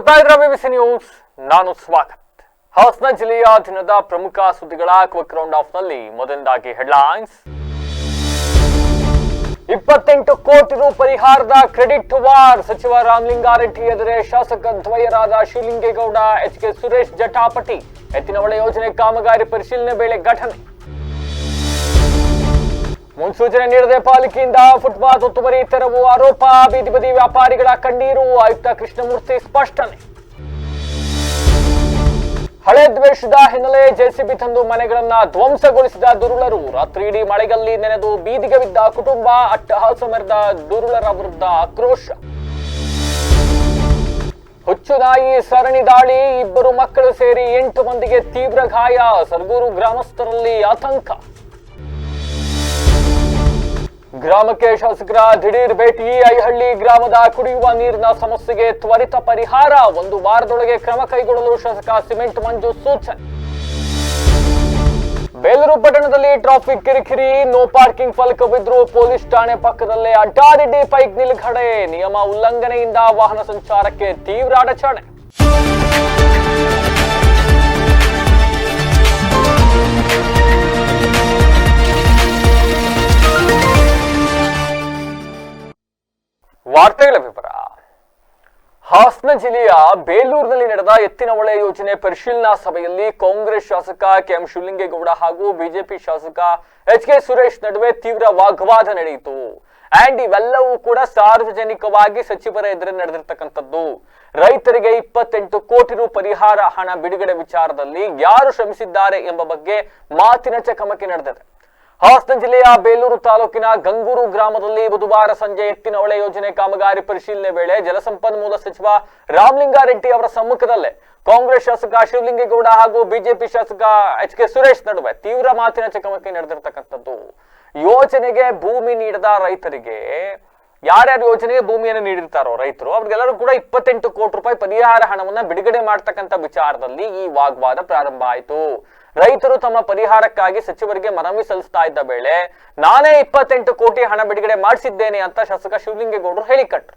ನೋಡ್ತಾ ಇದ್ರ BBC news. ನಾನು ಸ್ವಾಗತ್. ಹಾಸನ ಜಿಲ್ಲೆಯ ದಿನದ ಪ್ರಮುಖ ಸುದ್ದಿಗಳ ಕ್ವಿಕ್ ರೌಂಡ್ ಆಫ್ ನಲ್ಲಿ ಮೊದಲನೇದಾಗಿ ಹೆಡ್ಲೈನ್ಸ್. 28 ಕೋಟಿ ರು ಪರಿಹಾರದ ಕ್ರೆಡಿಟ್ ವಾರ್. ಸಚಿವ ರಾಮಲಿಂಗಾರೆಡ್ಡಿ ಎದುರೇ ಶಾಸಕ ದ್ವಯರಾದ ಶಿವಲಿಂಗೇಗೌಡ, ಎಚ್.ಕೆ. ಸುರೇಶ್ ಜಟಾಪಟಿ. ಎತ್ತಿನಹೊಳೆ ಯೋಜನೆ ಕಾಮಗಾರಿ ಪರಿಶೀಲನೆ ವೇಳೆ ಘಟನೆ. ಮುನ್ಸೂಚನೆ ನೀಡದೆ ಪಾಲಿಕೆಯಿಂದ ಫುಟ್ಪಾತ್ ಒತ್ತುವರಿ ತೆರವು ಆರೋಪ. ಬೀದಿ ಬದಿ ವ್ಯಾಪಾರಿಗಳ ಕಣ್ಣೀರು. ಆಯುಕ್ತ ಕೃಷ್ಣಮೂರ್ತಿ ಸ್ಪಷ್ಟನೆ. ಹಳೆ ದ್ವೇಷದ ಹಿನ್ನೆಲೆ ಜೆಸಿಬಿ ತಂದು ಮನೆಗಳನ್ನ ಧ್ವಂಸಗೊಳಿಸಿದ ದುರುಳರು. ರಾತ್ರಿಯಿಡೀ ಮಳೆಗಲ್ಲಿ ನೆನೆದು ಬೀದಿಗೆ ಬಿದ್ದ ಕುಟುಂಬ. ಅಟ್ಟಹಾಸ ಮೆರೆದ ದುರುಳರ ವಿರುದ್ಧ ಆಕ್ರೋಶ. ಹುಚ್ಚು ನಾಯಿ ಸರಣಿ ದಾಳಿ. 2 ಮಕ್ಕಳು ಸೇರಿ 8 ಮಂದಿಗೆ ತೀವ್ರ ಗಾಯ. ಸರಗೂರು ಗ್ರಾಮಸ್ಥರಲ್ಲಿ ಆತಂಕ. ಗ್ರಾಮಕ್ಕೆ ಶಾಸಕರ ದಿಢೀರ್ ಭೇಟಿ. ಐಹಳ್ಳಿ ಗ್ರಾಮದ ಕುಡಿಯುವ ನೀರಿನ ಸಮಸ್ಯೆಗೆ ತ್ವರಿತ ಪರಿಹಾರ. 1 ವಾರದೊಳಗೆ ಕ್ರಮ ಕೈಗೊಳ್ಳಲು ಶಾಸಕ ಸಿಮೆಂಟ್ ಮಂಜು ಸೂಚನೆ. ಬೇಲೂರು ಪಟ್ಟಣದಲ್ಲಿ ಟ್ರಾಫಿಕ್ ಕಿರಿಕಿರಿ. ನೋ ಪಾರ್ಕಿಂಗ್ ಫಲಕ ಬಿದ್ರು. ಪೊಲೀಸ್ ಠಾಣೆ ಪಕ್ಕದಲ್ಲೇ ಅಡ್ಡಾದಿಡ್ಡಿ ಬೈಕ್ ನಿಲುಗಡೆ. ನಿಯಮ ಉಲ್ಲಂಘನೆಯಿಂದ ವಾಹನ ಸಂಚಾರಕ್ಕೆ ತೀವ್ರ ಅಡಚಣೆ. ವಾರ್ತೆಗಳ ವಿವರ. ಹಾಸನ ಜಿಲ್ಲೆಯ ಬೇಲೂರಿನಲ್ಲಿ ನಡೆದ ಎತ್ತಿನಹೊಳೆ ಯೋಜನೆ ಪರಿಶೀಲನಾ ಸಭೆಯಲ್ಲಿ ಕಾಂಗ್ರೆಸ್ ಶಾಸಕ ಕೆ.ಎಂ. ಶಿವಲಿಂಗೇಗೌಡ ಹಾಗೂ ಬಿಜೆಪಿ ಶಾಸಕ ಎಚ್.ಕೆ. ಸುರೇಶ್ ನಡುವೆ ತೀವ್ರ ವಾಗ್ವಾದ ನಡೆಯಿತು. ಅಂಡ್ ಇವೆಲ್ಲವೂ ಕೂಡ ಸಾರ್ವಜನಿಕವಾಗಿ ಸಚಿವರ ಎದುರು ನಡೆದಿರ್ತಕ್ಕಂಥದ್ದು. ರೈತರಿಗೆ 28 ಕೋಟಿ ರು ಪರಿಹಾರ ಹಣ ಬಿಡುಗಡೆ ವಿಚಾರದಲ್ಲಿ ಯಾರು ಶ್ರಮಿಸಿದ್ದಾರೆ ಎಂಬ ಬಗ್ಗೆ ಮಾತಿನ ಚಕಮಕಿ ನಡೆದಿದೆ. ಹಾಸನ ಜಿಲ್ಲೆಯ ಬೇಲೂರು ತಾಲೂಕಿನ ಗಂಗೂರು ಗ್ರಾಮದಲ್ಲಿ ಬುಧವಾರ ಸಂಜೆ ಎತ್ತಿನಹೊಳೆ ಯೋಜನೆ ಕಾಮಗಾರಿ ಪರಿಶೀಲನೆ ವೇಳೆ ಜಲಸಂಪನ್ಮೂಲ ಸಚಿವ ರಾಮಲಿಂಗಾರೆಡ್ಡಿ ಅವರ ಸಮ್ಮುಖದಲ್ಲೇ ಕಾಂಗ್ರೆಸ್ ಶಾಸಕ ಶಿವಲಿಂಗೇಗೌಡ ಹಾಗೂ ಬಿಜೆಪಿ ಶಾಸಕ ಎಚ್.ಕೆ. ಸುರೇಶ್ ನಡುವೆ ತೀವ್ರ ಮಾತಿನ ಚಕಮಕಿ ನಡೆದಿರ್ತಕ್ಕಂಥದ್ದು. ಯೋಜನೆಗೆ ಭೂಮಿ ನೀಡದ ರೈತರಿಗೆ, ಯಾರ್ಯಾರು ಯೋಜನೆಗೆ ಭೂಮಿಯನ್ನು ನೀಡಿರ್ತಾರೋ ರೈತರು, ಅವ್ರಿಗೆಲ್ಲರೂ ಕೂಡ 28 ಕೋಟಿ ರೂಪಾಯಿ ಪರಿಹಾರ ಹಣವನ್ನ ಬಿಡುಗಡೆ ಮಾಡ್ತಕ್ಕಂಥ ವಿಚಾರದಲ್ಲಿ ಈ ವಾಗ್ವಾದ ಪ್ರಾರಂಭ ಆಯಿತು. ರೈತರು ತಮ್ಮ ಪರಿಹಾರಕ್ಕಾಗಿ ಸಚಿವರಿಗೆ ಮನವಿ ಸಲ್ಲಿಸ್ತಾ ಇದ್ದ ವೇಳೆ ನಾನೇ 28 ಕೋಟಿ ಹಣ ಬಿಡುಗಡೆ ಮಾಡಿಸಿದ್ದೇನೆ ಅಂತ ಶಾಸಕ ಶಿವಲಿಂಗೇಗೌಡರು ಹೇಳಿಕಟ್ರು.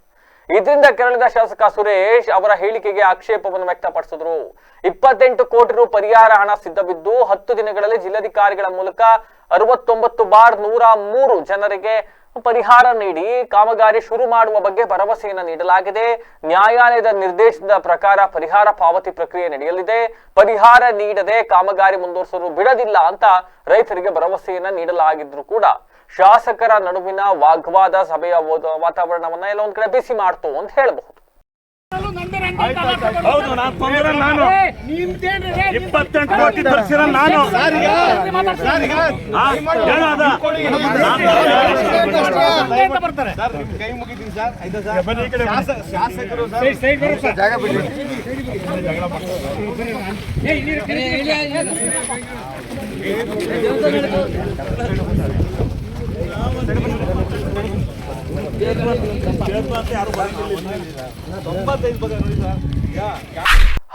ಇದರಿಂದ ಕೆರಳಿದ ಶಾಸಕ ಸುರೇಶ್ ಅವರ ಹೇಳಿಕೆಗೆ ಆಕ್ಷೇಪವನ್ನು ವ್ಯಕ್ತಪಡಿಸಿದ್ರು. 28 ಕೋಟಿ ರು ಪರಿಹಾರ ಹಣ ಸಿದ್ಧವಿದ್ದು 10 ದಿನಗಳಲ್ಲಿ ಜಿಲ್ಲಾಧಿಕಾರಿಗಳ ಮೂಲಕ 69/103 ಜನರಿಗೆ ಪರಿಹಾರ ನೀಡಿ ಕಾಮಗಾರಿ ಶುರು ಮಾಡುವ ಬಗ್ಗೆ ಭರವಸೆಯನ್ನು ನೀಡಲಾಗಿದೆ. ನ್ಯಾಯಾಲಯದ ನಿರ್ದೇಶನದ ಪ್ರಕಾರ ಪರಿಹಾರ ಪಾವತಿ ಪ್ರಕ್ರಿಯೆ ನಡೆಯಲಿದೆ. ಪರಿಹಾರ ನೀಡದೆ ಕಾಮಗಾರಿ ಮುಂದುವರಿಸಲು ಬಿಡದಿಲ್ಲ ಅಂತ ರೈತರಿಗೆ ಭರವಸೆಯನ್ನ ನೀಡಲಾಗಿದ್ರು ಕೂಡ ಶಾಸಕರ ನಡುವಿನ ವಾಗ್ವಾದ ಸಭೆಯ ವಾತಾವರಣವನ್ನ ಎಲ್ಲ ಒಂದ್ ಕಡೆ ಬಿಸಿ ಮಾಡ್ತು ಅಂತ ಹೇಳಬಹುದು. ಹೌದು, ನಾನು ತೊಂದರೆ. ನಾನು 28 ಕೋಟಿ ತರಿಸಿರ ನಾನು ಕೈ ಮುಗಿತೀನಿ ಸರ್. ಶಾಸಕರು ಜಾಗ ಬಿಡಿ.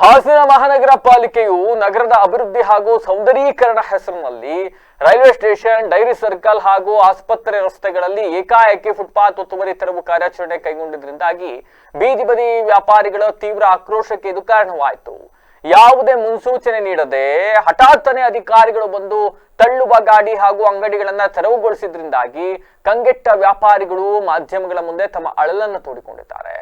ಹಾಸನ ಮಹಾನಗರ ಪಾಲಿಕೆಯು ನಗರದ ಅಭಿವೃದ್ಧಿ ಹಾಗೂ ಸೌಂದರೀಕರಣ ಹೆಸರಿನಲ್ಲಿ ರೈಲ್ವೆ ಸ್ಟೇಷನ್, ಡೈರಿ ಸರ್ಕಲ್ ಹಾಗೂ ಆಸ್ಪತ್ರೆ ರಸ್ತೆಗಳಲ್ಲಿ ಏಕಾಏಕಿ ಫುಟ್ಪಾತ್ ಒತ್ತುವರಿ ತೆರವು ಕಾರ್ಯಾಚರಣೆ ಕೈಗೊಂಡಿದ್ದರಿಂದಾಗಿ ಬೀದಿ ಬದಿ ವ್ಯಾಪಾರಿಗಳ ತೀವ್ರ ಆಕ್ರೋಶಕ್ಕೆ ಇದು ಕಾರಣವಾಯಿತು. ಯಾವುದೇ ಮುನ್ಸೂಚನೆ ನೀಡದೆ ಹಠಾತ್ತನೆ ಅಧಿಕಾರಿಗಳು ಬಂದು ತಳ್ಳುವ ಗಾಡಿ ಹಾಗೂ ಅಂಗಡಿಗಳನ್ನ ತೆರವುಗೊಳಿಸಿದ್ರಿಂದಾಗಿ ಕಂಗೆಟ್ಟ ವ್ಯಾಪಾರಿಗಳು ಮಾಧ್ಯಮಗಳ ಮುಂದೆ ತಮ್ಮ ಅಳಲನ್ನು ತೋಡಿಕೊಂಡಿದ್ದಾರೆ.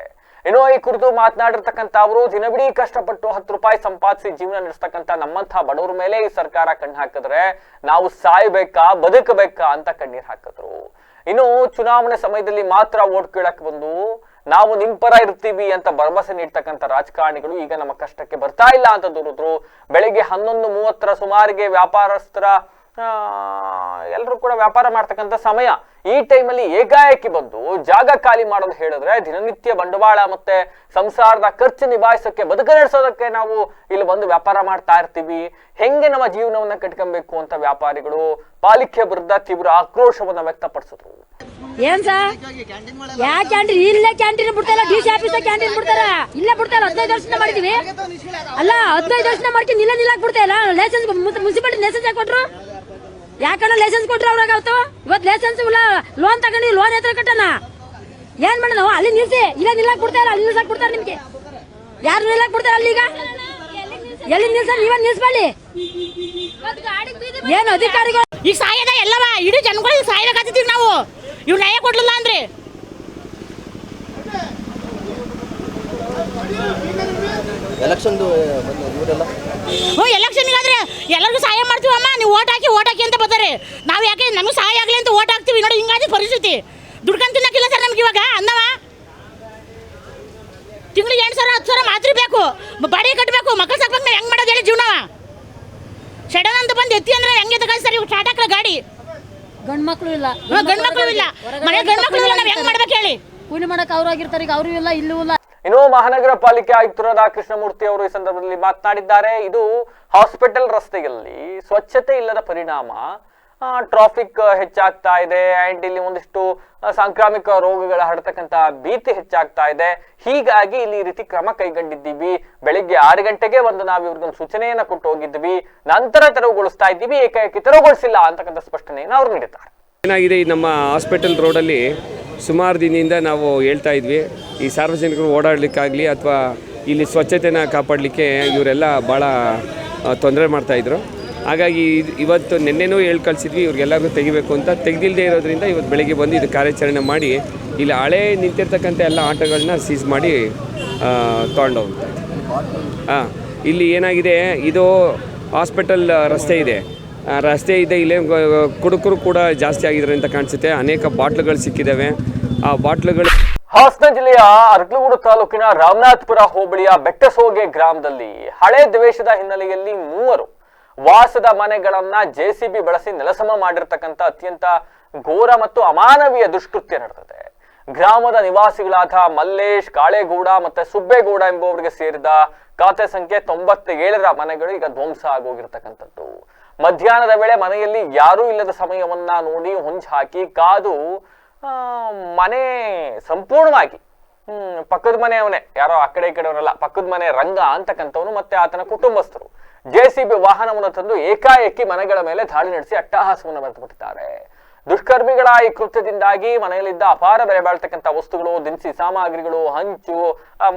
ಇನ್ನು ಈ ಕುರಿತು ಮಾತನಾಡಿರ್ತಕ್ಕಂಥ ಅವರು, ದಿನವಿಡೀ ಕಷ್ಟಪಟ್ಟು 10 ರೂಪಾಯಿ ಸಂಪಾದಿಸಿ ಜೀವನ ನಡೆಸ್ತಕ್ಕಂಥ ನಮ್ಮಂತಹ ಬಡವರ ಮೇಲೆ ಈ ಸರ್ಕಾರ ಕಣ್ಣು ಹಾಕಿದ್ರೆ ನಾವು ಸಾಯ್ಬೇಕಾ ಬದುಕಬೇಕಾ ಅಂತ ಕಣ್ಣೀರ್ ಹಾಕಿದ್ರು. ಇನ್ನು ಚುನಾವಣೆ ಸಮಯದಲ್ಲಿ ಮಾತ್ರ ವೋಟ್ ಕೇಳಕ್ ಬಂದು ನಾವು ನಿಮ್ ಪರ ಇರ್ತೀವಿ ಅಂತ ಭರವಸೆ ನೀಡ್ತಕ್ಕಂಥ ರಾಜಕಾರಣಿಗಳು ಈಗ ನಮ್ಮ ಕಷ್ಟಕ್ಕೆ ಬರ್ತಾ ಇಲ್ಲ ಅಂತ ದೂರಿದ್ರು. ಬೆಳಿಗ್ಗೆ 11:30 ಸುಮಾರಿಗೆ ವ್ಯಾಪಾರಸ್ಥರ ಎಲ್ಲರೂ ಕೂಡ ವ್ಯಾಪಾರ ಮಾಡ್ತಕ್ಕಂಥ ಸಮಯ. ಈ ಟೈಮಲ್ಲಿ ಏಕಾಏಕಿ ಬಂದು ಜಾಗ ಖಾಲಿ ಮಾಡೋದು ಹೇಳಿದ್ರೆ ದಿನನಿತ್ಯ ಬಂಡವಾಳ ಮತ್ತೆ ಸಂಸಾರದ ಖರ್ಚು ನಿಭಾಯಿಸೋಕೆ, ಬದುಕು ನಡೆಸೋದಕ್ಕೆ ನಾವು ಇಲ್ಲಿ ಬಂದು ವ್ಯಾಪಾರ ಮಾಡ್ತಾ ಇರ್ತೀವಿ, ಹೆಂಗೆ ನಮ್ಮ ಜೀವನವನ್ನ ಕಟ್ಕೊಬೇಕು ಅಂತ ವ್ಯಾಪಾರಿಗಳು ಪಾಲಿಕೆ ವಿರುದ್ಧ ತೀವ್ರ ಆಕ್ರೋಶವನ್ನ ವ್ಯಕ್ತಪಡಿಸಿದ್ರು. ಏನ್ ಸರ್ ಯಾ ಕ್ಯಾಂಟೀನ್ ಇಲ್ಲೇ ಕ್ಯಾಂಟೀನ್ ಬಿಡ್ತಾರ, ಡಿಸಿ ಆಫೀಸ್ ಕ್ಯಾಂಟೀನ್ ಬಿಡ್ತಾರ, ಇಲ್ಲೇ ಬಿಡ್ತಾರ. 15 ವರ್ಷದಿಂದ ಮಾಡಿದೀವಿ ಅಲ್ಲ, 15 ವರ್ಷದಿಂದ ಮಾಡ್ಕೊಂಡು ನಿಲ್ಲಕ್ ಬಿಡ್ತಾ ಇಲ್ಲ. ಲೈಸೆನ್ಸ್ ಮುನ್ಸಿಪಾಲಿಟಿ ಲೈಸೆನ್ಸ್ ಯಾಕೆ ಕೊಟ್ರು? ಯಾಕಣ್ಣ ಲೈಸೆನ್ಸ್ ಕೊಟ್ರು ಅವ್ರಾಗ? ಇವತ್ತು ಲೈಸೆನ್ಸ್ ಇಲ್ಲ, ಲೋನ್ ತಗೊಂಡು ಲೋನ್ ಎತ್ತರ ಕಟ್ಟಣ ಏನ್ ಮಾಡ ನಾವು ಅಲ್ಲಿ ನಿಲ್ಸಿ ಇಲ್ಲ ನಿಲ್ಲಕ್ ಬಿಡ್ತಾ ಇಲ್ಲ, ಅಲ್ಲಿ ನಿಲ್ಸಕ್ ಬಿಡ್ತಾರೆ ನಿಮ್ಗೆ. ಯಾರು ನಿಲ್ಲಕ್ ಬಿಡ್ತಾರೆ ಅಲ್ಲಿ? ಈಗ ಎಲ್ಲಿ ನಿಲ್ಸ ನೀವ ನಿಲ್ಸ್ಬಳ್ಳಿ ಏನು ಅಧಿಕಾರಿಗಳು ಈಗ ಸಾಯದ ಎಲ್ಲವ ಇಡೀ ಜನಗಳಿಗೆ ಸಾಯಬೇಕಾಗ್ತಿದ್ದೀವಿ ನಾವು. ಇವ್ ನ್ಯಾಯ ಕೊಡ್ಲಿಲ್ಲ ಅಂದ್ರೆ ಎಲೆಕ್ಷನ್ ಎಲೆಕ್ಷನ್ಗಾದ್ರೆ ಎಲ್ಲರಿಗೂ ಸಹಾಯ ಮಾಡ್ತೀವಮ್ಮ, ನೀವು ಓಟ್ ಹಾಕಿ ಅಂತ ಬರ್ತಾರೆ. ನಾವು ಯಾಕೆ ನಮಗೆ ಸಹಾಯ ಆಗಲಿ ಅಂತ ಓಟ್ ಹಾಕ್ತೀವಿ. ನೋಡಿ ಹಿಂಗಾದ ಪರಿಸ್ಥಿತಿ. ದುಡ್ಕೊಂಡು ತಿನ್ನಕ್ಕಿಲ್ಲ ಸರ್ ನಮ್ಗೆ ಇವಾಗ ಅನ್ನವ. ತಿಂಗಳಿಗೆ 8,000 10,000 ಮಾತ್ರ ಬೇಕು, ಬಾಡಿಗೆ ಕಟ್ಟಬೇಕು, ಮಕ್ಕಳು ಸಾಕ್ಬೇಕು. ನಾವು ಹೆಂಗೆ ಮಾಡೋದು ಹೇಳಿ ಜೀವನ? ಸಡನ್ ಅಂತ ಬಂದು ಎತ್ತಿ ಅಂದ್ರೆ ಹೆಂಗೆ ತಗೊಳ್ಳಿ ಇವು ಟಾಟಾ ಹಾಕಲ ಗಾಡಿ. ಗಂಡು ಮಕ್ಕಳು ಇಲ್ಲ, ಗಂಡು ಮಕ್ಕಳು ಇಲ್ಲ, ಮನೆ ಗಂಡು ಮಕ್ಕಳು ಇಲ್ಲ. ನಾವು ಹೆಂಗೆ ಮಾಡ್ಬೇಕು ಹೇಳಿ? ಕೂಲಿ ಮಾಡಕ್ ಅವ್ರು ಆಗಿರ್ತಾರೆ, ಈಗ ಅವರು ಇಲ್ಲ, ಇಲ್ಲೂ ಇಲ್ಲ. ಇನ್ನು ಮಹಾನಗರ ಪಾಲಿಕೆ ಆಯುಕ್ತರಾದ ಕೃಷ್ಣಮೂರ್ತಿ ಅವರು ಈ ಸಂದರ್ಭದಲ್ಲಿ ಮಾತನಾಡಿದ್ದಾರೆ. ಇದು ಹಾಸ್ಪಿಟಲ್ ರಸ್ತೆಯಲ್ಲಿ ಸ್ವಚ್ಛತೆ ಇಲ್ಲದ ಪರಿಣಾಮ ಟ್ರಾಫಿಕ್ ಹೆಚ್ಚಾಗ್ತಾ ಇದೆ ಅಂಡ್ ಇಲ್ಲಿ ಒಂದಿಷ್ಟು ಸಾಂಕ್ರಾಮಿಕ ರೋಗಗಳ ಹರಡತಕ್ಕಂತ ಭೀತಿ ಹೆಚ್ಚಾಗ್ತಾ ಇದೆ. ಹೀಗಾಗಿ ಇಲ್ಲಿ ಈ ರೀತಿ ಕ್ರಮ ಕೈಗೊಂಡಿದ್ದೀವಿ. ಬೆಳಿಗ್ಗೆ 6 ಗಂಟೆಗೆ ಒಂದು ನಾವು ಇವ್ರಿಗೊಂದು ಸೂಚನೆಯನ್ನ ಕೊಟ್ಟು ಹೋಗಿದ್ವಿ, ನಂತರ ತೆರವುಗೊಳಿಸ್ತಾ ಇದ್ದೀವಿ, ಏಕಾಏಕಿ ತೆರವುಗೊಳಿಸಿಲ್ಲ ಅಂತಕ್ಕಂಥ ಸ್ಪಷ್ಟನೆಯನ್ನು ಅವರು ನೀಡಿದ್ದಾರೆ. ಏನಾಗಿದೆ, ಈ ನಮ್ಮ ಹಾಸ್ಪಿಟಲ್ ರೋಡಲ್ಲಿ ಸುಮಾರು ದಿನದಿಂದ ನಾವು ಹೇಳ್ತಾ ಇದ್ವಿ, ಈ ಸಾರ್ವಜನಿಕರು ಓಡಾಡಲಿಕ್ಕಾಗಲಿ ಅಥವಾ ಇಲ್ಲಿ ಸ್ವಚ್ಛತೆನ ಕಾಪಾಡಲಿಕ್ಕೆ ಇವರೆಲ್ಲ ಭಾಳ ತೊಂದರೆ ಮಾಡ್ತಾಯಿದ್ರು. ಹಾಗಾಗಿ ಇವತ್ತು ನಿನ್ನೆನೂ ಹೇಳಿ ಕಳಿಸಿದ್ವಿ ಇವ್ರಿಗೆಲ್ಲರಿಗೂ ತೆಗಿಬೇಕು ಅಂತ. ತೆಗೆದಿಲ್ಲದೆ ಇರೋದ್ರಿಂದ ಇವತ್ತು ಬೆಳಗ್ಗೆ ಬಂದು ಇದು ಕಾರ್ಯಾಚರಣೆ ಮಾಡಿ ಇಲ್ಲಿ ಹಳೆ ನಿಂತಿರ್ತಕ್ಕಂಥ ಎಲ್ಲ ಆಟೋಗಳನ್ನ ಸೀಸ್ ಮಾಡಿ ತೊಗೊಂಡೋಗ್ತಾ ಇದ್ವಿ. ಇಲ್ಲಿ ಏನಾಗಿದೆ, ಇದು ಹಾಸ್ಪಿಟಲ್ ರಸ್ತೆ ಇದೆ, ಇಲ್ಲೇ ಕುಡುಕರು ಕೂಡ ಜಾಸ್ತಿ ಆಗಿದ್ದಾರೆ ಅಂತ ಕಾಣಿಸುತ್ತೆ. ಅನೇಕ ಬಾಟ್ಲುಗಳು ಸಿಕ್ಕಿದ್ದಾವೆ. ಆ ಬಾಟ್ಲುಗಳು ಹಾಸನ ಜಿಲ್ಲೆಯ ಅರ್ಕಲಗೂಡು ತಾಲೂಕಿನ ರಾಮನಾಥಪುರ ಹೋಬಳಿಯ ಬೆಟ್ಟಸೋಗೆ ಗ್ರಾಮದಲ್ಲಿ ಹಳೆ ದ್ವೇಷದ ಹಿನ್ನೆಲೆಯಲ್ಲಿ 3 ವಾಸದ ಮನೆಗಳನ್ನ ಜೆಸಿಬಿ ಬಳಸಿ ನೆಲಸಮ ಮಾಡಿರ್ತಕ್ಕಂಥ ಅತ್ಯಂತ ಘೋರ ಮತ್ತು ಅಮಾನವೀಯ ದುಷ್ಕೃತ್ಯ ನಡೆದಿದೆ. ಗ್ರಾಮದ ನಿವಾಸಿಗಳಾದ ಮಲ್ಲೇಶ್, ಕಾಳೇಗೌಡ ಮತ್ತೆ ಸುಬ್ಬೇಗೌಡ ಎಂಬುವರಿಗೆ ಸೇರಿದ ಖಾತೆ ಸಂಖ್ಯೆ 97ರ ಮನೆಗಳು ಈಗ ಧ್ವಂಸ ಆಗೋಗಿರ್ತಕ್ಕಂಥದ್ದು. ಮಧ್ಯಾಹ್ನದ ವೇಳೆ ಮನೆಯಲ್ಲಿ ಯಾರೂ ಇಲ್ಲದ ಸಮಯವನ್ನ ನೋಡಿ ಹೊಂಚು ಹಾಕಿ ಕಾದು ಮನೆ ಸಂಪೂರ್ಣವಾಗಿ ಪಕ್ಕದ ಮನೆಯವನೇ, ಯಾರೋ ಆ ಕಡೆ ಈ ಕಡೆಯವರಲ್ಲ, ಪಕ್ಕದ ಮನೆ ರಂಗ ಅಂತಕ್ಕಂಥವನು ಮತ್ತೆ ಆತನ ಕುಟುಂಬಸ್ಥರು ಜೆಸಿಬಿ ವಾಹನವನ್ನು ತಂದು ಏಕಾಏಕಿ ಮನೆಗಳ ಮೇಲೆ ದಾಳಿ ನಡೆಸಿ ಅಟ್ಟಹಾಸವನ್ನು ಮೆರೆದುಬಿಟ್ಟಿದ್ದಾರೆ. ದುಷ್ಕರ್ಮಿಗಳ ಈ ಕೃತ್ಯದಿಂದಾಗಿ ಮನೆಯಲ್ಲಿದ್ದ ಅಪಾರ ಬೆಲೆ ಬಾಳ್ತಕ್ಕಂಥ ವಸ್ತುಗಳು, ದಿನಸಿ ಸಾಮಗ್ರಿಗಳು, ಹಂಚು,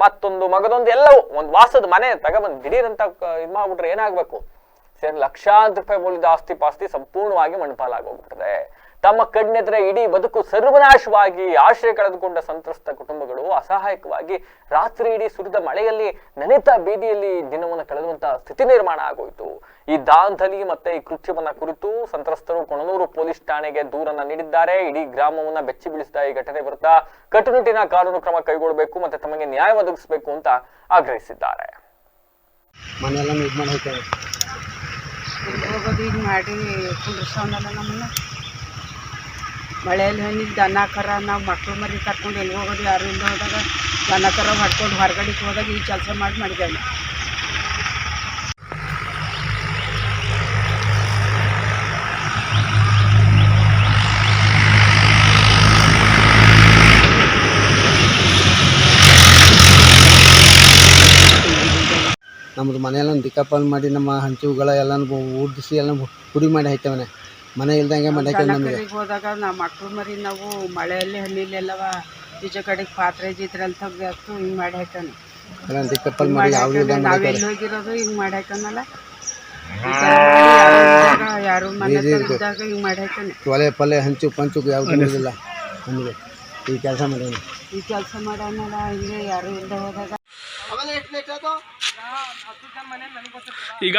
ಮತ್ತೊಂದು ಮಗದೊಂದು ಎಲ್ಲವೂ ಒಂದು ವಾಸದ ಮನೆ ತಗೊಬಂದು ದಿಢೀರಂತ ಇದು ಮಾಡ್ಬಿಟ್ರೆ ಏನಾಗಬೇಕು? ಸೇರಿ ಲಕ್ಷಾಂತರ ರೂಪಾಯಿ ಮೌಲ್ಯದ ಆಸ್ತಿ ಪಾಸ್ತಿ ಸಂಪೂರ್ಣವಾಗಿ ಮಣ್ಣಪಾಲಾಗೋಗ್ಬಿಟ್ಟಿದೆ. ತಮ್ಮ ಕಣ್ಣೆದ್ರೆ ಇಡೀ ಬದುಕು ಸರ್ವನಾಶವಾಗಿ ಆಶ್ರಯ ಕಳೆದುಕೊಂಡ ಸಂತ್ರಸ್ತ ಕುಟುಂಬಗಳು ಅಸಹಾಯಕವಾಗಿ ರಾತ್ರಿ ಇಡೀ ಸುರಿದ ಮಳೆಯಲ್ಲಿ ನೆನೆತ ಬೀದಿಯಲ್ಲಿ ದಿನವನ್ನು ಕಳೆದುವಂತಹ ಸ್ಥಿತಿ ನಿರ್ಮಾಣ ಆಗೋಯ್ತು. ಈ ದಾಂಧಲಿ ಮತ್ತೆ ಈ ಕೃತ್ಯವನ್ನ ಕುರಿತು ಸಂತ್ರಸ್ತರು ಕೊಣನೂರು ಪೊಲೀಸ್ ಠಾಣೆಗೆ ದೂರನ್ನ ನೀಡಿದ್ದಾರೆ. ಇಡೀ ಗ್ರಾಮವನ್ನ ಬೆಚ್ಚಿ ಬೀಳಿಸಿದ ಈ ಘಟನೆ ವಿರುದ್ಧ ಕಟ್ಟುನಿಟ್ಟಿನ ಕಾನೂನು ಕ್ರಮ ಕೈಗೊಳ್ಳಬೇಕು ಮತ್ತೆ ತಮಗೆ ನ್ಯಾಯ ಒದಗಿಸಬೇಕು ಅಂತ ಆಗ್ರಹಿಸಿದ್ದಾರೆ. ಮಾಡಿ ಕುಂಡ್ರಸವನಲ್ಲ ನಮ್ಮನ್ನ ಮಳೆಯಲ್ಲಿ ಹಣ್ಣಿಗೆ ದನ ಕರ ನಾವು ಮಕ್ಕಳು ಮರಿ ಕರ್ಕೊಂಡು ಎಲ್ಲಿ ಹೋಗೋದು ಯಾರು ಇಲ್ಲ ಹೋದಾಗ ದನ ಕರ ಮಾಡ್ಕೊಂಡು ಹೊರಗಡೆಗೆ ಹೋದಾಗ ಈ ಕೆಲಸ ಮಾಡಿದ್ದೇವೆ. ನಮ್ಮದು ಮನೆಯೆಲ್ಲ ದಿಕ್ಕಾಪಾಲ್ ಮಾಡಿ ನಮ್ಮ ಹಂಚುಗಳ ಎಲ್ಲ ಊದಿಸಿ ಎಲ್ಲ ಪುಡಿ ಮಾಡಿ ಹಾಕ್ತೇವೆ. ಮನೆ ಇಲ್ದಂಗೆ ಮನೆಗೆ ಹೋದಾಗ ನಾವು ಮಕ್ಕಳು ಮರಿ ನಾವು ಮಳೆಯಲ್ಲಿ ಹಣ್ಣಿಲ್ಲೆಲ್ಲವ ಈಚೆ ಕಡೆಗೆ ಪಾತ್ರೆ ಜಿತ್ರೆ ಅಂತ ಜಾಸ್ತಿ ಹಿಂಗೆ ಮಾಡಿ ಹಾಕೋಣ. ದಿಕ್ಕಪ್ಪಲ್ ಮಾಡಿ ನಾವೆಲ್ಲಿ ಹೋಗಿರೋದು ಹಿಂಗೆ ಮಾಡಿ ಹಾಕೋಣಲ್ಲ, ಯಾರು ಮನೆ ಇದ್ದಾಗ ಹಿಂಗೆ ಮಾಡಿ ಹಾಕೋಣ. ಒಲೆ ಪಲ್ಲೆ ಹಂಚು ಪಂಚು ಯಾವ್ದು ಇರೋದಿಲ್ಲ ನಮಗೆ. ಈ ಕೆಲಸ ಮಾಡೋಣಲ್ಲ ಹಿಂಗೆ ಯಾರು ಇಲ್ಲದೆ ಹೋದಾಗ ಈಗ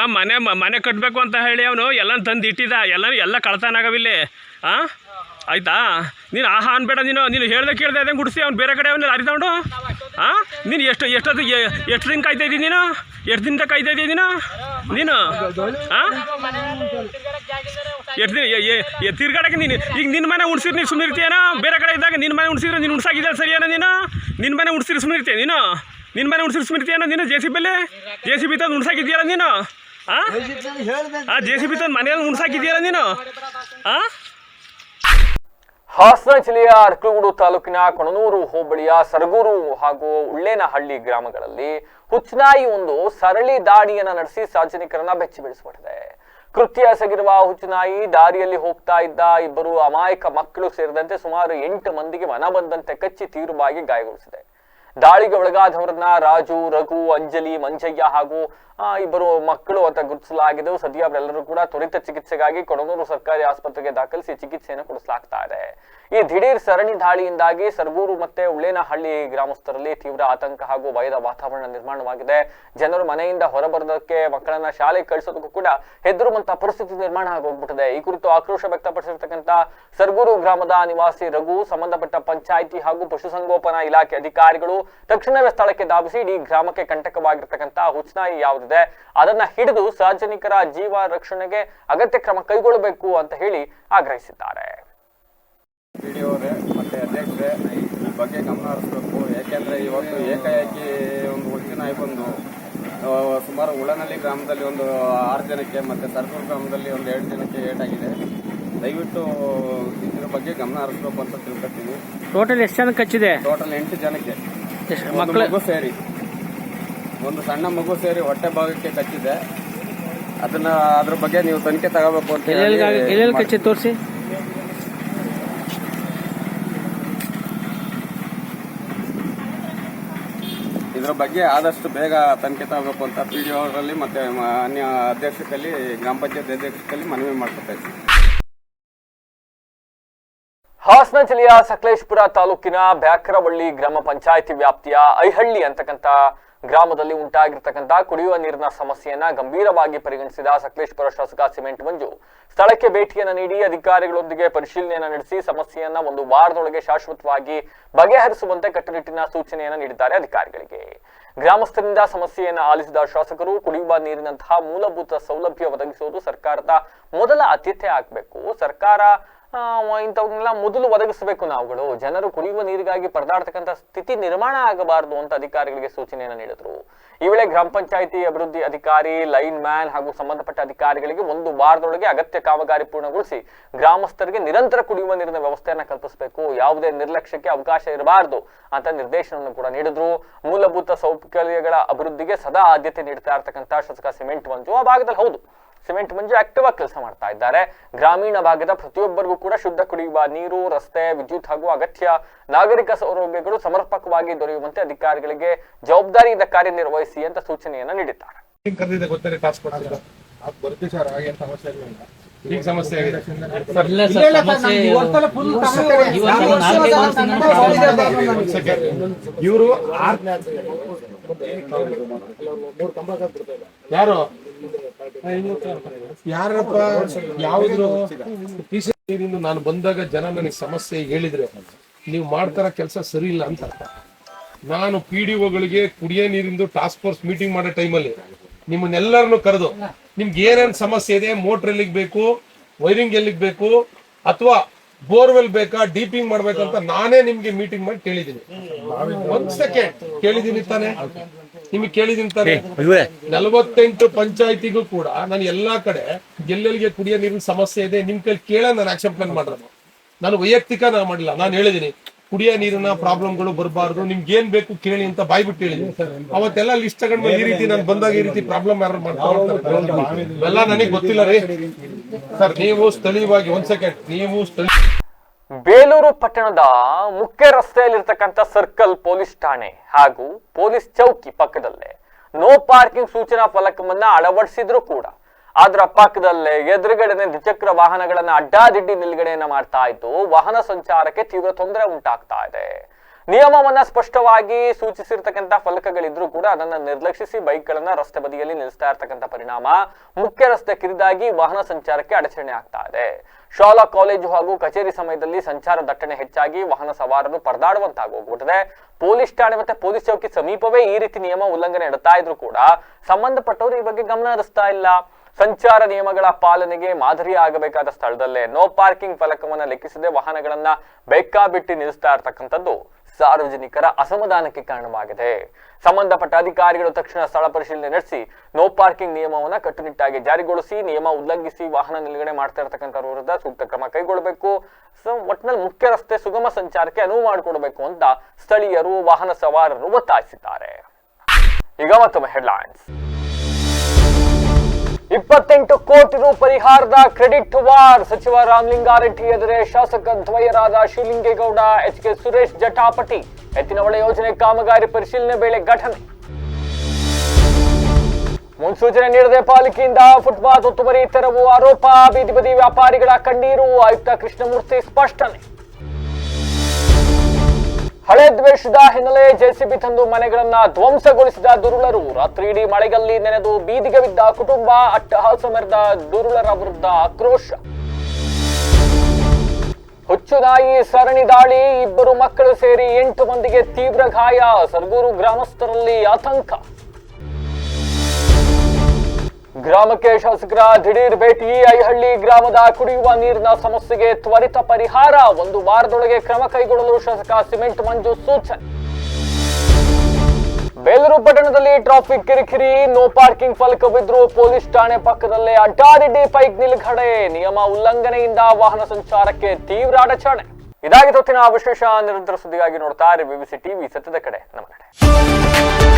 ಮನೆ ಕಟ್ಟಬೇಕು ಅಂತ ಹೇಳಿ ಅವನು ಎಲ್ಲ ತಂದು ಇಟ್ಟಿದ್ದ, ಎಲ್ಲ ಕಳ್ತನ ಆಗವಿಲ್ಲಿ. ಆಯ್ತಾ? ನೀನು ಆಹಾ ಅನ್ಬೇಡ. ನೀನು ಹೇಳ್ದೆ ಕೇಳ್ದೆ ಅದೇ ಗುಡಿಸಿ ಅವ್ನು ಬೇರೆ ಕಡೆ ಅವನ್ನ ಲಾರಿ ತಗೊಂಡು ನೀನು ಎಷ್ಟು ದಿನ ಕಾಯ್ತಾ ಇದ್ದೀನಿ? ನೀನು ಎಷ್ಟು ದಿನದ ಕಾಯ್ತಾ ಇದ್ದೀನಿ ನೀನು ಎಷ್ಟು ದಿನ ತಿರ್ಗಾಡಕ್ಕೆ? ನೀನು ಈಗ ನಿನ್ನ ಮನೆ ಉಣ್ಸಿದ್ರೆ ನೀನು ಸುಮ್ಮನಿರ್ತೀಯೇನೋ? ಬೇರೆ ಕಡೆ ಇದ್ದಾಗ ನಿನ್ನ ಮನೆ ಉಣ್ಸಿದ್ರೆ ನೀನು ಉಣ್ಸಾಗಿದ್ದ ಸರಿಯೇನೋ? ನಿನ್ನ ಮನೆ ಉಣ್ಸಿದ್ರೆ ಸುಮ್ಮನಿರ್ತೀಯ ನೀನು? ನಿನ್ನ ಮನೆ ಉಣ್ಸಿದ್ರೆ ಸುಮ್ಮನಿರ್ತೀಯೇನೋ? ನೀನು ಜೆ.ಸಿ.ಬಿ ತಂದು ಉಣ್ಸಾಕಿದ್ದೀಯಲ್ಲ ನೀನು? ಜೆ.ಸಿ.ಬಿ ತಂದು ಮನೆಯಲ್ಲಿ ಉಣ್ಸಾಕಿದ್ದೀಯಲ್ಲ ನೀನು? ಹಾಸನ ಜಿಲ್ಲೆಯ ಅರ್ಕಲಗೂಡು ತಾಲೂಕಿನ ಕೊಣನೂರು ಹೋಬಳಿಯ ಸರಗೂರು ಹಾಗೂ ಉಳ್ಳೇನಹಳ್ಳಿ ಗ್ರಾಮಗಳಲ್ಲಿ ಹುಚ್ಚನಾಯಿ ಒಂದು ಸರಳಿ ದಾಳಿಯನ್ನ ನಡೆಸಿ ಸಾರ್ವಜನಿಕರನ್ನ ಬೆಚ್ಚಿ ಬೀಳಿಸಿಬಿಟ್ಟಿದೆ. ಕೃತ್ಯ ಎಸಗಿರುವ ಹುಚ್ಚನಾಯಿ ದಾರಿಯಲ್ಲಿ ಹೋಗ್ತಾ ಇದ್ದ 2 ಅಮಾಯಕ ಮಕ್ಕಳು ಸೇರಿದಂತೆ ಸುಮಾರು 8 ಮಂದಿಗೆ ಮನ ಬಂದಂತೆ ಕಚ್ಚಿ ತೀವ್ರವಾಗಿ ಗಾಯಗೊಳಿಸಿದೆ. ದಾಳಿಗೆ ಒಳಗಾದವರನ್ನ ರಾಜು, ರಘು, ಅಂಜಲಿ, ಮಂಜಯ್ಯ ಹಾಗೂ ಇಬ್ಬರು ಮಕ್ಕಳು ಅಂತ ಗುರುತಿಸಲಾಗಿದ್ದು ಸದ್ಯ ಅವರೆಲ್ಲರೂ ಕೂಡ ತ್ವರಿತ ಚಿಕಿತ್ಸೆಗಾಗಿ ಕೊಡಗೂರು ಸರ್ಕಾರಿ ಆಸ್ಪತ್ರೆಗೆ ದಾಖಲಿಸಿ ಚಿಕಿತ್ಸೆಯನ್ನು ಕೊಡಿಸಲಾಗ್ತಾ ಇದೆ. ಈ ದಿಢೀರ್ ಸರಣಿ ದಾಳಿಯಿಂದಾಗಿ ಸರಗೂರು ಮತ್ತೆ ಉಳ್ಳೇನಹಳ್ಳಿ ಗ್ರಾಮಸ್ಥರಲ್ಲಿ ತೀವ್ರ ಆತಂಕ ಹಾಗೂ ಭಯದ ವಾತಾವರಣ ನಿರ್ಮಾಣವಾಗಿದೆ. ಜನರು ಮನೆಯಿಂದ ಹೊರಬರೋದಕ್ಕೆ, ಮಕ್ಕಳನ್ನ ಶಾಲೆಗೆ ಕಳಿಸೋದಕ್ಕೂ ಕೂಡ ಹೆದರುವಂತಹ ಪರಿಸ್ಥಿತಿ ನಿರ್ಮಾಣ ಆಗೋಗ್ಬಿಟ್ಟಿದೆ. ಈ ಕುರಿತು ಆಕ್ರೋಶ ವ್ಯಕ್ತಪಡಿಸಿರ್ತಕ್ಕಂಥ ಸರಗೂರು ಗ್ರಾಮದ ನಿವಾಸಿ ರಘು ಸಂಬಂಧಪಟ್ಟ ಪಂಚಾಯಿತಿ ಹಾಗೂ ಪಶುಸಂಗೋಪನಾ ಇಲಾಖೆ ಅಧಿಕಾರಿಗಳು ತಕ್ಷಣವೇ ಸ್ಥಳಕ್ಕೆ ಧಾವಿಸಿ ಇಡೀ ಗ್ರಾಮಕ್ಕೆ ಕಂಟಕವಾಗಿರ್ತಕ್ಕಂಥ ಹುಚ್ಚನಾಯಿ ಯಾವುದಿದೆ ಅದನ್ನ ಹಿಡಿದು ಸಾರ್ವಜನಿಕರ ಜೀವ ರಕ್ಷಣೆಗೆ ಅಗತ್ಯ ಕ್ರಮ ಕೈಗೊಳ್ಳಬೇಕು ಅಂತ ಹೇಳಿ ಆಗ್ರಹಿಸಿದ್ದಾರೆ. ಪಿಡಿಒರೇ ಮತ್ತು ಅಧ್ಯಕ್ಷರೇ ಈ ಬಗ್ಗೆ ಗಮನ ಹರಿಸಬೇಕು. ಯಾಕೆಂದರೆ ಇವತ್ತು ಏಕಾಏಕಿ ಒಂದು ಹುಚ್ಚನಾಯಿ ಬಂದು ಸುಮಾರು ಉಳ್ಳನಹಳ್ಳಿ ಗ್ರಾಮದಲ್ಲಿ ಒಂದು 6 ಜನಕ್ಕೆ ಮತ್ತು ಸರಗೂರು ಗ್ರಾಮದಲ್ಲಿ ಒಂದು 2 ಜನಕ್ಕೆ ಏಟಾಗಿದೆ. ದಯವಿಟ್ಟು ಇದ್ರ ಬಗ್ಗೆ ಗಮನ ಹರಿಸಬೇಕು ಅಂತ ತಿಳ್ಕೊತೀವಿ. ಟೋಟಲ್ ಎಷ್ಟು ಜನಕ್ಕೆ ಹಚ್ಚಿದೆ? ಟೋಟಲ್ 8 ಜನಕ್ಕೆ, ಮಗು ಸೇರಿ, ಒಂದು ಸಣ್ಣ ಮಗು ಸೇರಿ ಹೊಟ್ಟೆ ಭಾಗಕ್ಕೆ ಕಚ್ಚಿದೆ. ಅದ್ರ ಬಗ್ಗೆ ನೀವು ತನಿಖೆ ತಗೋಬೇಕು ಅಂತ ಎಲ್ಲೆಲ್ಲಿ ಕಚ್ಚಿ ತೋರಿಸಿ. ಇದ್ರ ಬಗ್ಗೆ ಆದಷ್ಟು ಬೇಗ ತನಿಖೆ ತಗೋಬೇಕು ಅಂತ ಪಿಡಿಒರಲ್ಲಿ ಮತ್ತೆ ಅನ್ಯ ಅಧ್ಯಕ್ಷರಲ್ಲಿ, ಗ್ರಾಮ ಪಂಚಾಯತ್ ಅಧ್ಯಕ್ಷರಲ್ಲಿ ಮನವಿ ಮಾಡ್ಕೊತಾ ಇದ್ದೀವಿ. ಹಾಸನ ಜಿಲ್ಲೆಯ ಸಕಲೇಶಪುರ ತಾಲೂಕಿನ ಬ್ಯಾಕರವಳ್ಳಿ ಗ್ರಾಮ ಪಂಚಾಯಿತಿ ವ್ಯಾಪ್ತಿಯ ಐಹಳ್ಳಿ ಅಂತಕ್ಕಂಥ ಗ್ರಾಮದಲ್ಲಿ ಉಂಟಾಗಿರ್ತಕ್ಕಂಥ ಕುಡಿಯುವ ನೀರಿನ ಸಮಸ್ಯೆಯನ್ನ ಗಂಭೀರವಾಗಿ ಪರಿಗಣಿಸಿದ ಸಕಲೇಶಪುರ ಶಾಸಕ ಸಿಮೆಂಟ್ ಮಂಜು ಸ್ಥಳಕ್ಕೆ ಭೇಟಿಯನ್ನು ನೀಡಿ ಅಧಿಕಾರಿಗಳೊಂದಿಗೆ ಪರಿಶೀಲನೆಯನ್ನು ನಡೆಸಿ ಸಮಸ್ಯೆಯನ್ನ 1 ವಾರದೊಳಗೆ ಶಾಶ್ವತವಾಗಿ ಬಗೆಹರಿಸುವಂತೆ ಕಟ್ಟುನಿಟ್ಟಿನ ಸೂಚನೆಯನ್ನು ನೀಡಿದ್ದಾರೆ ಅಧಿಕಾರಿಗಳಿಗೆ. ಗ್ರಾಮಸ್ಥರಿಂದ ಸಮಸ್ಯೆಯನ್ನು ಆಲಿಸಿದ ಶಾಸಕರು ಕುಡಿಯುವ ನೀರಿನಂತಹ ಮೂಲಭೂತ ಸೌಲಭ್ಯ ಒದಗಿಸುವುದು ಸರ್ಕಾರದ ಮೊದಲ ಆದ್ಯತೆ ಆಗಬೇಕು. ಸರ್ಕಾರ ಇಂಥವನ್ನೆಲ್ಲ ಮೊದಲು ಒದಗಿಸಬೇಕು. ನಾವುಗಳು ಜನರು ಕುಡಿಯುವ ನೀರಿಗಾಗಿ ಪರದಾಡ್ತಕ್ಕಂಥ ಸ್ಥಿತಿ ನಿರ್ಮಾಣ ಆಗಬಾರದು ಅಂತ ಅಧಿಕಾರಿಗಳಿಗೆ ಸೂಚನೆಯನ್ನು ನೀಡಿದ್ರು. ಈ ವೇಳೆ ಗ್ರಾಮ ಪಂಚಾಯಿತಿ ಅಭಿವೃದ್ಧಿ ಅಧಿಕಾರಿ, ಲೈನ್ ಮ್ಯಾನ್ ಹಾಗೂ ಸಂಬಂಧಪಟ್ಟ ಅಧಿಕಾರಿಗಳಿಗೆ 1 ವಾರದೊಳಗೆ ಅಗತ್ಯ ಕಾಮಗಾರಿ ಪೂರ್ಣಗೊಳಿಸಿ ಗ್ರಾಮಸ್ಥರಿಗೆ ನಿರಂತರ ಕುಡಿಯುವ ನೀರಿನ ವ್ಯವಸ್ಥೆಯನ್ನ ಕಲ್ಪಿಸಬೇಕು. ಯಾವುದೇ ನಿರ್ಲಕ್ಷ್ಯಕ್ಕೆ ಅವಕಾಶ ಇರಬಾರದು ಅಂತ ನಿರ್ದೇಶನವನ್ನು ಕೂಡ ನೀಡಿದ್ರು. ಮೂಲಭೂತ ಸೌಕರ್ಯಗಳ ಅಭಿವೃದ್ಧಿಗೆ ಸದಾ ಆದ್ಯತೆ ನೀಡ್ತಾ ಇರ್ತಕ್ಕಂಥ ಶಾಸಕ ಸಿಮೆಂಟ್ ಮಂಜು ಆ ಭಾಗದಲ್ಲಿ ಹೌದು ಸಿಮೆಂಟ್ ಮಂಜು ಆಕ್ಟಿವ್ ಆಗಿ ಕೆಲಸ ಮಾಡ್ತಾ ಇದ್ದಾರೆ. ಗ್ರಾಮೀಣ ಭಾಗದ ಪ್ರತಿಯೊಬ್ಬರಿಗೂ ಕೂಡ ಶುದ್ಧ ಕುಡಿಯುವ ನೀರು, ರಸ್ತೆ, ವಿದ್ಯುತ್ ಹಾಗೂ ಅಗತ್ಯ ನಾಗರಿಕ ಸೌಲಭ್ಯಗಳು ಸಮರ್ಪಕವಾಗಿ ದೊರೆಯುವಂತೆ ಅಧಿಕಾರಿಗಳಿಗೆ ಜವಾಬ್ದಾರಿಯಿಂದ ಕಾರ್ಯನಿರ್ವಹಿಸಿ ಅಂತ ಸೂಚನೆಯನ್ನ ನೀಡಿದ್ದಾರೆ. ಇವರು ಯಾರಪ್ಪ ಯಾವ್ದು ನಾನು ಬಂದಾಗ ಜನ ನನಗೆ ಸಮಸ್ಯೆ ಹೇಳಿದ್ರೆ ನೀವು ಮಾಡ್ತಾರ ಕೆಲಸ ಸರಿ ಇಲ್ಲ ಅಂತ ಅರ್ಥ. ನಾನು ಪಿಡಿಒಗಳಿಗೆ ಕುಡಿಯೋ ನೀರಿಂದು ಟಾಸ್ಕ್ ಫೋರ್ಸ್ ಮೀಟಿಂಗ್ ಮಾಡೋ ಟೈಮಲ್ಲಿ ನಿಮ್ಮನ್ನೆಲ್ಲರನ್ನು ಕರೆದು ನಿಮ್ಗೆ ಏನೇನು ಸಮಸ್ಯೆ ಇದೆ, ಮೋಟರ್ ಎಲ್ಲಿಗೆ ಬೇಕು, ವೈರಿಂಗ್ ಎಲ್ಲಿಗೆ ಬೇಕು, ಅಥವಾ ಬೋರ್ವೆಲ್ ಬೇಕಾ, ಡೀಪಿಂಗ್ ಮಾಡ್ಬೇಕಂತ ನಾನೇ ನಿಮ್ಗೆ ಮೀಟಿಂಗ್ ಮಾಡಿ ಕೇಳಿದ್ದೀನಿ. 1 ಸೆಕೆಂಡ್ ಕೇಳಿದೀನಿ ತಾನೆ, ನಿಮಗೆ ಕೇಳಿದೀನಿ ತಾನೆ. 48 ಪಂಚಾಯತಿಗೂ ಕೂಡ ನಾನು ಎಲ್ಲಾ ಕಡೆ ಎಲ್ಲೆಲ್ಲಿಗೆ ಕುಡಿಯೋ ನೀರಿನ ಸಮಸ್ಯೆ ಇದೆ ನಿಮ್ ಕೈ ಕೇಳ ನಾನು ಆಕ್ಷನ್ ಪ್ಲಾನ್ ಮಾಡೋದು. ನಾನು ವೈಯಕ್ತಿಕ ಮಾಡಿಲ್ಲ. ನಾನು ಹೇಳಿದೀನಿ ಕುಡಿಯೋ ನೀರಿನ ಪ್ರಾಬ್ಲಮ್ಗಳು ಬರಬಾರ್ದು, ನಿಮ್ಗೆ ಏನ್ ಬೇಕು ಕೇಳಿ ಅಂತ ಬಾಯ್ಬಿಟ್ಟು ಹೇಳಿದೀನಿ. ಅವತ್ತೆಲ್ಲ ಲಿಸ್ಟ್ ತಗೊಂಡು ಈ ರೀತಿ ನಾನು ಬಂದಾಗ ಈ ರೀತಿ ಪ್ರಾಬ್ಲಮ್ ಯಾರು ಮಾಡ್ತಾರೆ ಎಲ್ಲ ನನಗೆ ಗೊತ್ತಿಲ್ಲ ರೀ ಸರ್. ನೀವು ಸ್ಥಳೀಯವಾಗಿ 1 ಸೆಕೆಂಡ್ ನೀವು ಬೇಲೂರು ಪಟ್ಟಣದ ಮುಖ್ಯ ರಸ್ತೆಯಲ್ಲಿರ್ತಕ್ಕಂಥ ಸರ್ಕಲ್ ಪೊಲೀಸ್ ಠಾಣೆ ಹಾಗೂ ಪೊಲೀಸ್ ಚೌಕಿ ಪಕ್ಕದಲ್ಲೇ ನೋ ಪಾರ್ಕಿಂಗ್ ಸೂಚನಾ ಫಲಕವನ್ನ ಅಳವಡಿಸಿದ್ರು ಕೂಡ ಅದರ ಪಕ್ಕದಲ್ಲೇ ಎದುರುಗಡೆನೆ ದ್ವಿಚಕ್ರ ವಾಹನಗಳನ್ನ ಅಡ್ಡಾದಿಡ್ಡಿ ನಿಲ್ಗಡೆಯನ್ನ ಮಾಡ್ತಾ ಇದ್ದು ವಾಹನ ಸಂಚಾರಕ್ಕೆ ತೀವ್ರ ತೊಂದರೆ ಉಂಟಾಗ್ತಾ ಇದೆ. ನಿಯಮವನ್ನ ಸ್ಪಷ್ಟವಾಗಿ ಸೂಚಿಸಿರ್ತಕ್ಕಂಥ ಫಲಕಗಳಿದ್ರೂ ಕೂಡ ಅದನ್ನ ನಿರ್ಲಕ್ಷಿಸಿ ಬೈಕ್ಗಳನ್ನ ರಸ್ತೆ ಬದಿಯಲ್ಲಿ ನಿಲ್ಲಿಸ್ತಾ ಇರ್ತಕ್ಕಂಥ ಪರಿಣಾಮ ಮುಖ್ಯ ರಸ್ತೆ ಕಿರಿದಾಗಿ ವಾಹನ ಸಂಚಾರಕ್ಕೆ ಅಡಚಣೆ ಆಗ್ತಾ ಇದೆ. ಶಾಲಾ, ಕಾಲೇಜು ಹಾಗೂ ಕಚೇರಿ ಸಮಯದಲ್ಲಿ ಸಂಚಾರ ದಟ್ಟಣೆ ಹೆಚ್ಚಾಗಿ ವಾಹನ ಸವಾರರು ಪರದಾಡುವಂತಾಗೋಗ್ಬಿಟ್ಟಿದೆ. ಪೊಲೀಸ್ ಠಾಣೆ ಮತ್ತೆ ಪೊಲೀಸ್ ಚೌಕಿ ಸಮೀಪವೇ ಈ ರೀತಿ ನಿಯಮ ಉಲ್ಲಂಘನೆ ನಡೀತಾ ಇದ್ರು ಕೂಡ ಸಂಬಂಧಪಟ್ಟವರು ಈ ಬಗ್ಗೆ ಗಮನ ಹರಿಸ್ತಾ ಇಲ್ಲ. ಸಂಚಾರ ನಿಯಮಗಳ ಪಾಲನೆಗೆ ಮಾದರಿ ಆಗಬೇಕಾದ ಸ್ಥಳದಲ್ಲೇ ನೋ ಪಾರ್ಕಿಂಗ್ ಫಲಕವನ್ನ ಲೆಕ್ಕಿಸದೆ ವಾಹನಗಳನ್ನ ಬೇಕಾಬಿಟ್ಟಿ ನಿಲ್ಲಿಸ್ತಾ ಇರ್ತಕ್ಕಂಥದ್ದು ಸಾರ್ವಜನಿಕರ ಅಸಮಾಧಾನಕ್ಕೆ ಕಾರಣವಾಗಿದೆ. ಸಂಬಂಧಪಟ್ಟ ಅಧಿಕಾರಿಗಳು ತಕ್ಷಣ ಸ್ಥಳ ಪರಿಶೀಲನೆ ನಡೆಸಿ ನೋ ಪಾರ್ಕಿಂಗ್ ನಿಯಮವನ್ನ ಕಟ್ಟುನಿಟ್ಟಾಗಿ ಜಾರಿಗೊಳಿಸಿ ನಿಯಮ ಉಲ್ಲಂಘಿಸಿ ವಾಹನ ನಿಲುಗಡೆ ಮಾಡ್ತಾ ಇರ್ತಕ್ಕಂಥವ್ರ ವಿರುದ್ಧ ಸೂಕ್ತ ಕ್ರಮ ಕೈಗೊಳ್ಳಬೇಕು. ಒಟ್ಟಿನಲ್ಲಿ ಮುಖ್ಯ ರಸ್ತೆ ಸುಗಮ ಸಂಚಾರಕ್ಕೆ ಅನುವು ಮಾಡಿಕೊಡಬೇಕು ಅಂತ ಸ್ಥಳೀಯರು, ವಾಹನ ಸವಾರರು ಒತ್ತಾಯಿಸಿದ್ದಾರೆ. ಈಗ ಮತ್ತೊಮ್ಮೆ ಹೆಡ್ಲೈನ್ಸ್. 28 ಕೋಟಿ ರು ಪರಿಹಾರದ ಕ್ರೆಡಿಟ್ ವಾರ್. ಸಚಿವ ರಾಮಲಿಂಗಾರೆಡ್ಡಿ ಎದುರೇ ಶಾಸಕ ದ್ವಯರಾದ ಶಿವಲಿಂಗೇಗೌಡ, ಎಚ್.ಕೆ. ಸುರೇಶ್ ಜಟಾಪಟಿ. ಎತ್ತಿನ ಹೊಳೆ ಯೋಜನೆ ಕಾಮಗಾರಿ ಪರಿಶೀಲನೆ ವೇಳೆ ಘಟನೆ. ಮುನ್ಸೂಚನೆ ನೀಡದೆ ಪಾಲಿಕೆಯಿಂದ ಫುಟ್ಪಾತ್ ಒತ್ತುವರಿ ತೆರವು ಆರೋಪ. ಬೀದಿ ಬದಿ ವ್ಯಾಪಾರಿಗಳ ಕಣ್ಣೀರು. ಆಯುಕ್ತ ಕೃಷ್ಣಮೂರ್ತಿ ಸ್ಪಷ್ಟನೆ. ಹಳೆ ದ್ವೇಷದ ಹಿನ್ನೆಲೆ ಜೆಸಿಬಿ ತಂದು ಮನೆಗಳನ್ನ ಧ್ವಂಸಗೊಳಿಸಿದ ದುರುಳರು. ರಾತ್ರಿ ಇಡೀ ಮಳೆಗಲ್ಲಿ ನೆನೆದು ಬೀದಿಗೆ ಬಿದ್ದ ಕುಟುಂಬ. ಅಟ್ಟಹಾಸ ಮೆರೆದ ದುರುಳರ ವಿರುದ್ಧ ಆಕ್ರೋಶ. ಹುಚ್ಚುನಾಯಿ ಸರಣಿ ದಾಳಿ. 2 ಮಕ್ಕಳು ಸೇರಿ 8 ಮಂದಿಗೆ ತೀವ್ರ ಗಾಯ. ಸರಗೂರು ಗ್ರಾಮಸ್ಥರಲ್ಲಿ ಆತಂಕ. ಗ್ರಾಮಕ್ಕೆ ಶಾಸಕರ ದಿಢೀರ್ ಭೇಟಿ. ಐಹಳ್ಳಿ ಗ್ರಾಮದ ಕುಡಿಯುವ ನೀರಿನ ಸಮಸ್ಯೆಗೆ ತ್ವರಿತ ಪರಿಹಾರ. 1 ವಾರದೊಳಗೆ ಕ್ರಮ ಕೈಗೊಳ್ಳಲು ಶಾಸಕ ಸಿಮೆಂಟ್ ಮಂಜು ಸೂಚನೆ. ಬೇಲೂರು ಪಟ್ಟಣದಲ್ಲಿ ಟ್ರಾಫಿಕ್ ಕಿರಿಕಿರಿ. ನೋ ಪಾರ್ಕಿಂಗ್ ಫಲಕ ಬಿದ್ರು. ಪೊಲೀಸ್ ಠಾಣೆ ಪಕ್ಕದಲ್ಲೇ ಅಡ್ಡಾದಿಡ್ಡಿ ಬೈಕ್ ನಿಲುಗಡೆ. ನಿಯಮ ಉಲ್ಲಂಘನೆಯಿಂದ ವಾಹನ ಸಂಚಾರಕ್ಕೆ ತೀವ್ರ ಅಡಚಣೆ. ಇದಾಗಿ ಹೊತ್ತಿನ ವಿಶೇಷ. ನಿರಂತರ ಸುದ್ದಿಗಾಗಿ ನೋಡ್ತಾ ಇರಿ BBC ಟಿವಿ, ಸತ್ಯದ ಕಡೆ ನಮ್ಮ ನಡೆ.